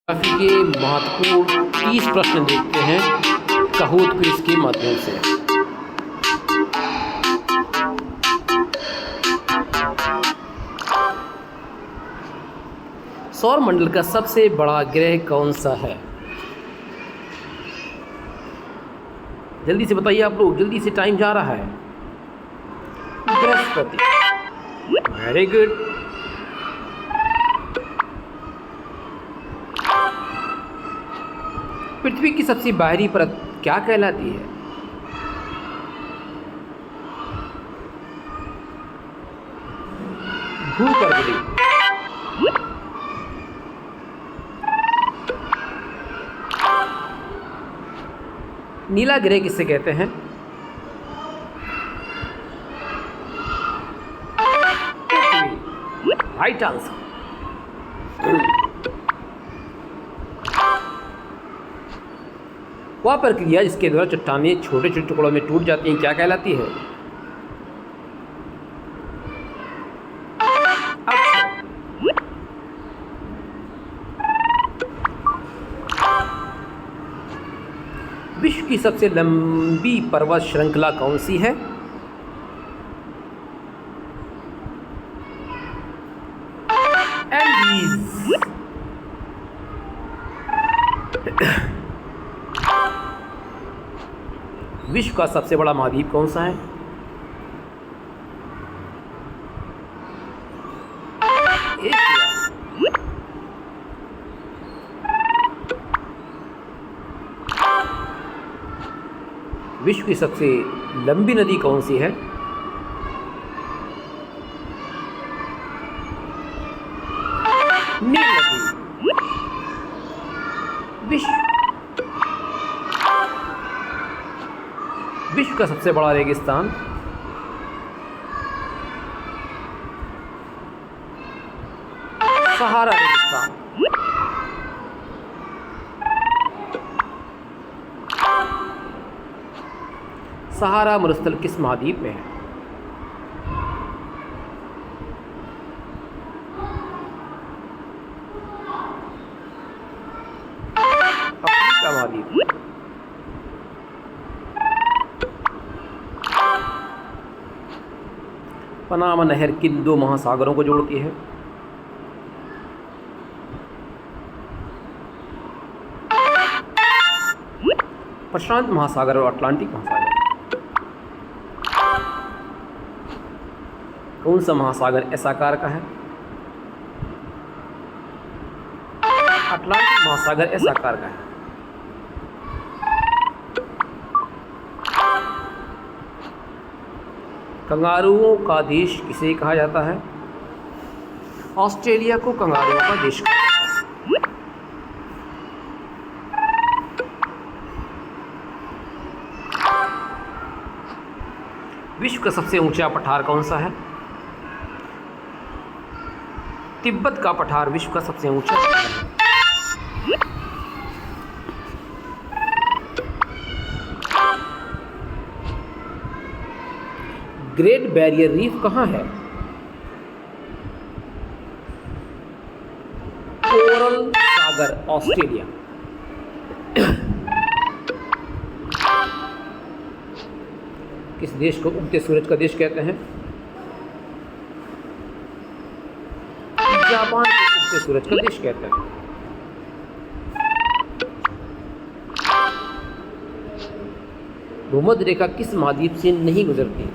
काफ़ी के महत्वपूर्ण 30 प्रश्न देखते हैं काहोट क्विज के माध्यम से। सौर मंडल का सबसे बड़ा ग्रह कौन सा है? जल्दी से बताइए आप लोग, जल्दी से, टाइम जा रहा है। बृहस्पति। Very good. पृथ्वी की सबसे बाहरी परत क्या कहलाती है? भूपर्वती। नीला ग्रह किसे कहते हैं? Right answer. वह प्रक्रिया जिसके द्वारा चट्टानें छोटे छोटे टुकड़ों में टूट जाती हैं क्या कहलाती है? विश्व की सबसे लंबी पर्वत श्रृंखला कौन सी है? एंडीज। विश्व का सबसे बड़ा महाद्वीप कौन सा है? एशिया। विश्व की सबसे लंबी नदी कौन सी है? नील नदी। विश्व का सबसे बड़ा रेगिस्तान? सहारा रेगिस्तान। सहारा मरुस्थल किस महाद्वीप में है? अफ्रीका महाद्वीप। पनामा नहर किन दो महासागरों को जोड़ती है? प्रशांत महासागर और अटलांटिक महासागर। कौन सा महासागर एस आकार का है? अटलांटिक महासागर एस आकार का है। कंगारुओं का देश किसे कहा जाता है? ऑस्ट्रेलिया को कंगारुओं का देश कहा जाता है। विश्व का सबसे ऊंचा पठार कौन सा है? तिब्बत का पठार विश्व का सबसे ऊंचा पठार है। ग्रेट बैरियर रीफ कहाँ है? कोरल सागर, ऑस्ट्रेलिया। किस देश को उगते सूरज का देश कहते हैं? जापान को उगते सूरज का देश कहते हैं। भूमध्य रेखा किस महाद्वीप से नहीं गुजरती?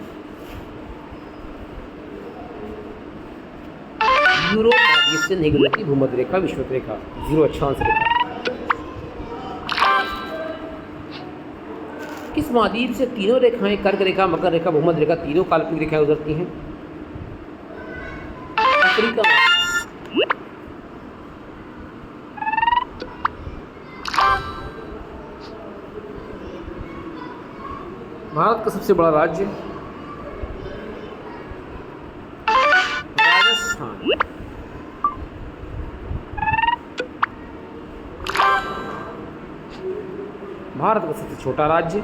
यूरोप महाद्वीप से नहीं गुजरती भूमध्य रेखा, विषुवत रेखा, 0 अक्षांश रेखा। किस महाद्वीप से तीनों रेखाएं, कर्क रेखा, मकर रेखा, भूमध्य रेखा, तीनों काल्पनिक रेखाएं गुजरती हैं? अफ्रीका महाद्वीप। भारत का सबसे बड़ा राज्य? राजस्थान। भारत का सबसे छोटा राज्य?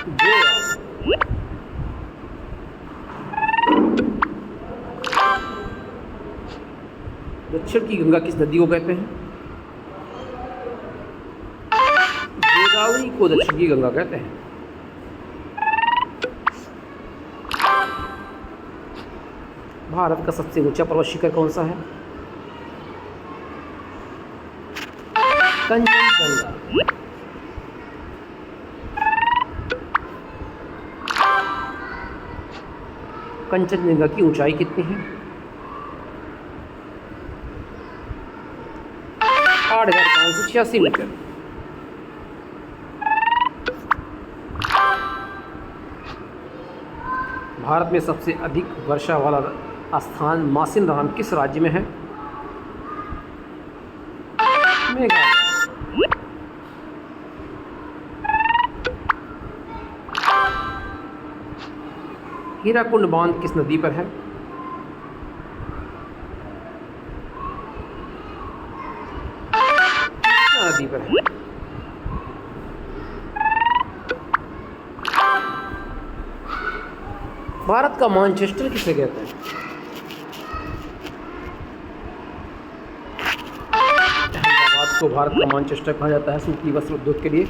गोवा। दक्षिण की गंगा किस नदी को कहते हैं? गोदावरी को दक्षिण की गंगा कहते हैं। भारत का सबसे ऊंचा पर्वत शिखर कौन सा है? कंचनजंगा। कंचनजंगा की ऊंचाई कितनी है? 8,586 मीटर। भारत में सबसे अधिक वर्षा वाला स्थान मासिनराम किस राज्य में है? मेघालय। हीराकुंड बांध किस नदी पर है? कृष्णा नदी पर है। भारत का मैनचेस्टर किसे कहते हैं? अहमदाबाद को भारत का मैनचेस्टर कहा जाता है सूती वस्त्र उद्योग के लिए।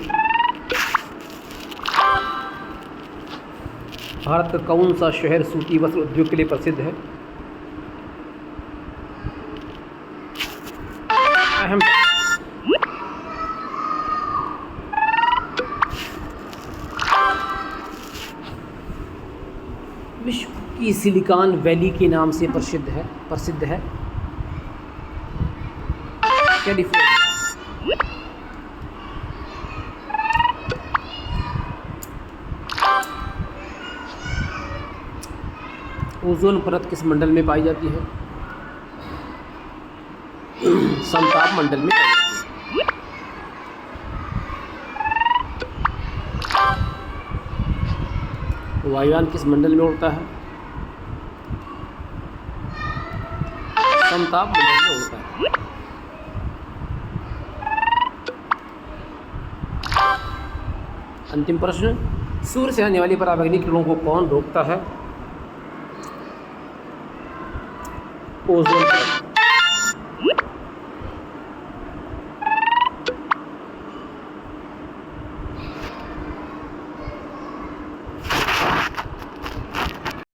भारत का कौन सा शहर सूती वस्त्र उद्योग के लिए प्रसिद्ध है? अहमदाबाद। विश्व की सिलिकॉन वैली के नाम से प्रसिद्ध है कैलिफोर्निया। ओजोन परत किस मंडल में पाई जाती है? समताप मंडल में पाई जाती है। वायुयान किस मंडल में उड़ता है? समताप मंडल में उड़ता है। अंतिम प्रश्न, सूर्य से आने वाली पराबैंगनी किरणों को कौन रोकता है? ओजोन।